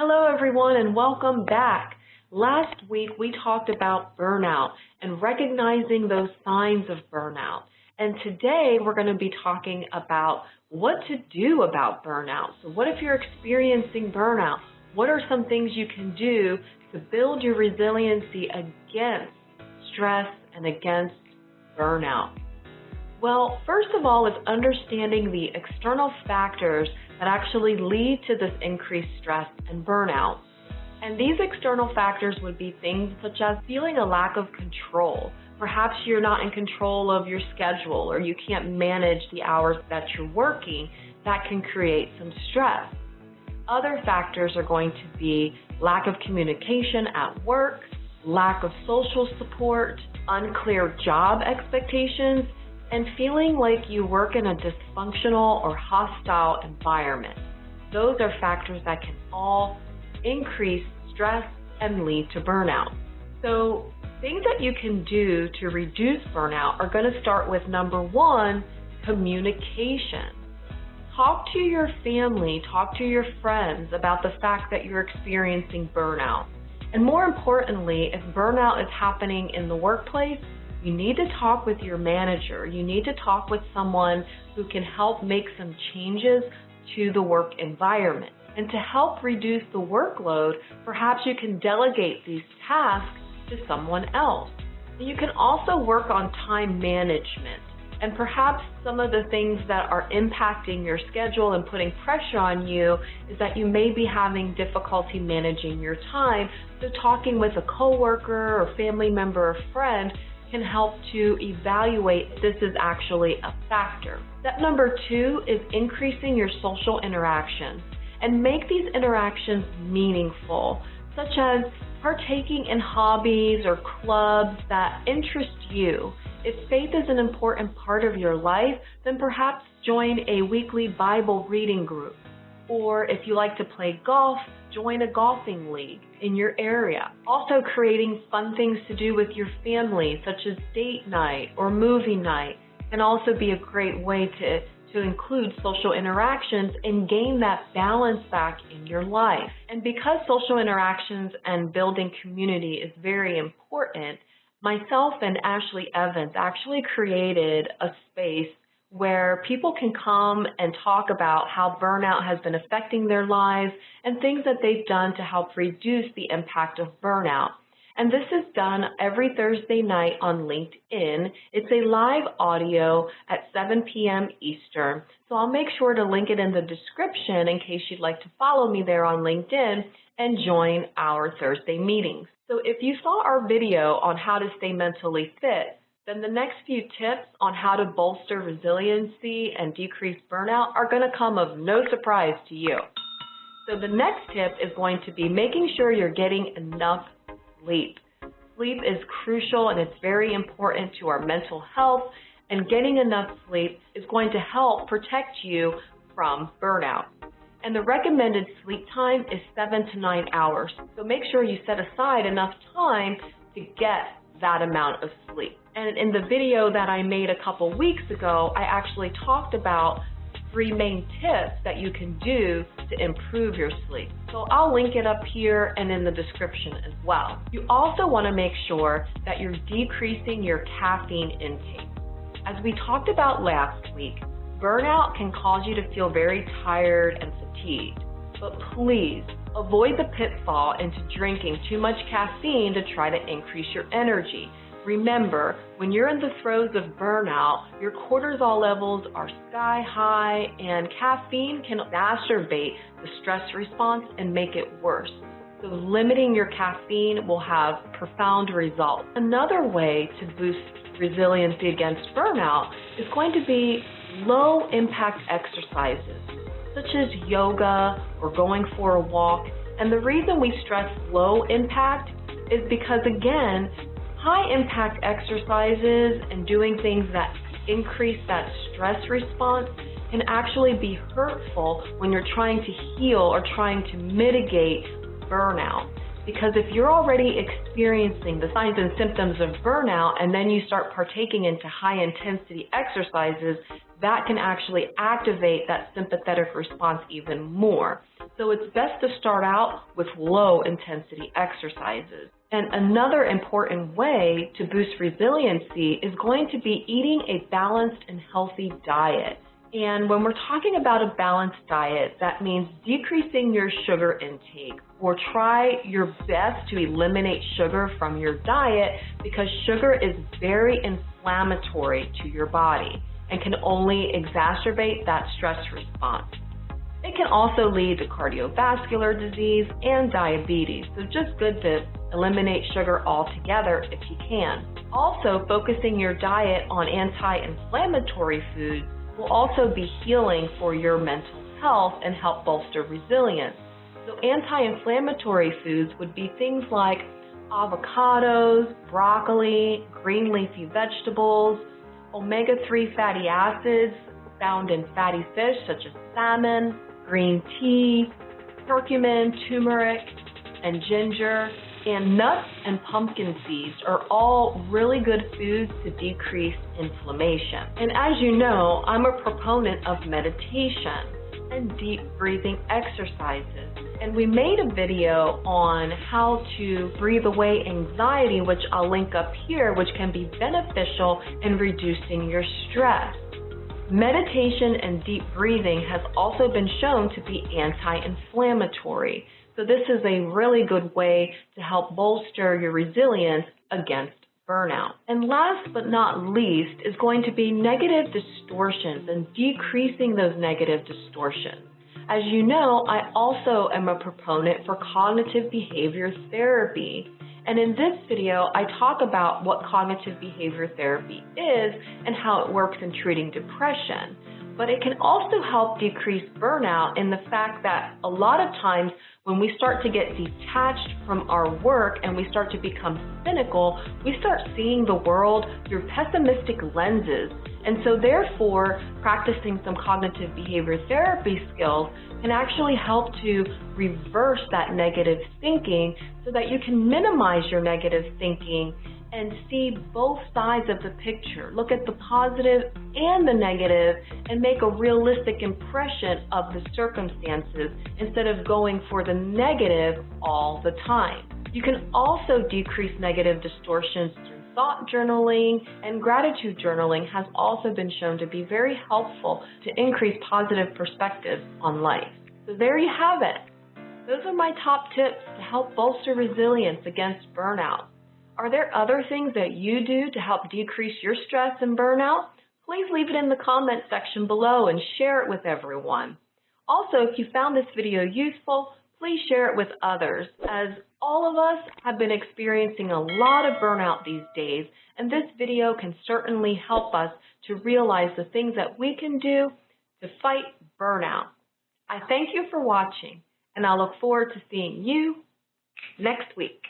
Hello everyone and welcome back. Last week we talked about burnout and recognizing those signs of burnout. And today we're going to be talking about what to do about burnout. So what if you're experiencing burnout? What are some things you can do to build your resiliency against stress and against burnout? Well, first of all is understanding the external factors that actually lead to this increased stress and burnout. And these external factors would be things such as feeling a lack of control. Perhaps you're not in control of your schedule or you can't manage the hours that you're working. That can create some stress. Other factors are going to be lack of communication at work, lack of social support, unclear job expectations, and feeling like you work in a dysfunctional or hostile environment. Those are factors that can all increase stress and lead to burnout. So things that you can do to reduce burnout are going to start with number one, communication. Talk to your family, talk to your friends about the fact that you're experiencing burnout. And more importantly, if burnout is happening in the workplace, you need to talk with your manager. You need to talk with someone who can help make some changes to the work environment. And to help reduce the workload, perhaps you can delegate these tasks to someone else. You can also work on time management. And perhaps some of the things that are impacting your schedule and putting pressure on you is that you may be having difficulty managing your time. So talking with a coworker or family member or friend can help to evaluate if this is actually a factor. Step number two is increasing your social interactions and make these interactions meaningful, such as partaking in hobbies or clubs that interest you. If faith is an important part of your life, then perhaps join a weekly Bible reading group. Or if you like to play golf, join a golfing league in your area. Also, creating fun things to do with your family, such as date night or movie night, can also be a great way to include social interactions and gain that balance back in your life. And because social interactions and building community is very important, myself and Ashley Evans actually created a space where people can come and talk about how burnout has been affecting their lives and things that they've done to help reduce the impact of burnout. And this is done every Thursday night on LinkedIn. It's a live audio at 7 p.m. Eastern. So I'll make sure to link it in the description in case you'd like to follow me there on LinkedIn and join our Thursday meetings. So if you saw our video on how to stay mentally fit, then the next few tips on how to bolster resiliency and decrease burnout are going to come of no surprise to you. So the next tip is going to be making sure you're getting enough sleep. Sleep is crucial and it's very important to our mental health, and getting enough sleep is going to help protect you from burnout. And the recommended sleep time is 7 to 9 hours. So make sure you set aside enough time to get that amount of sleep. And in the video that I made a couple weeks ago, I actually talked about 3 main tips that you can do to improve your sleep. So I'll link it up here and in the description as well. You also want to make sure that you're decreasing your caffeine intake. As we talked about last week, burnout can cause you to feel very tired and fatigued. But please avoid the pitfall into drinking too much caffeine to try to increase your energy. Remember, when you're in the throes of burnout, your cortisol levels are sky high, and caffeine can exacerbate the stress response and make it worse. So limiting your caffeine will have profound results. Another way to boost resiliency against burnout is going to be low-impact exercises, such as yoga or going for a walk. And the reason we stress low impact is because, again, high impact exercises and doing things that increase that stress response can actually be hurtful when you're trying to heal or trying to mitigate burnout. Because if you're already experiencing the signs and symptoms of burnout and then you start partaking into high-intensity exercises, that can actually activate that sympathetic response even more. So it's best to start out with low-intensity exercises. And another important way to boost resiliency is going to be eating a balanced and healthy diet. And when we're talking about a balanced diet, that means decreasing your sugar intake, or try your best to eliminate sugar from your diet, because sugar is very inflammatory to your body and can only exacerbate that stress response. It can also lead to cardiovascular disease and diabetes, so just good to eliminate sugar altogether if you can. Also, focusing your diet on anti-inflammatory foods will also be healing for your mental health and help bolster resilience. So anti-inflammatory foods would be things like avocados, broccoli, green leafy vegetables, omega-3 fatty acids found in fatty fish such as salmon, green tea, curcumin, turmeric, and ginger, and nuts and pumpkin seeds are all really good foods to decrease inflammation. And as you know, I'm a proponent of meditation and deep breathing exercises. And we made a video on how to breathe away anxiety, which I'll link up here, which can be beneficial in reducing your stress. Meditation and deep breathing has also been shown to be anti-inflammatory. So this is a really good way to help bolster your resilience against burnout. And last but not least is going to be negative distortions and decreasing those negative distortions. As you know, I also am a proponent for cognitive behavior therapy. And in this video, I talk about what cognitive behavior therapy is and how it works in treating depression. But it can also help decrease burnout in the fact that a lot of times when we start to get detached from our work and we start to become cynical, we start seeing the world through pessimistic lenses. And so therefore, practicing some cognitive behavior therapy skills can actually help to reverse that negative thinking so that you can minimize your negative thinking and see both sides of the picture. Look at the positive and the negative and make a realistic impression of the circumstances instead of going for the negative all the time. You can also decrease negative distortions through thought journaling, and gratitude journaling has also been shown to be very helpful to increase positive perspectives on life. So there you have it. Those are my top tips to help bolster resilience against burnout. Are there other things that you do to help decrease your stress and burnout? Please leave it in the comment section below and share it with everyone. Also, if you found this video useful, please share it with others, as all of us have been experiencing a lot of burnout these days, and this video can certainly help us to realize the things that we can do to fight burnout. I thank you for watching, and I look forward to seeing you next week.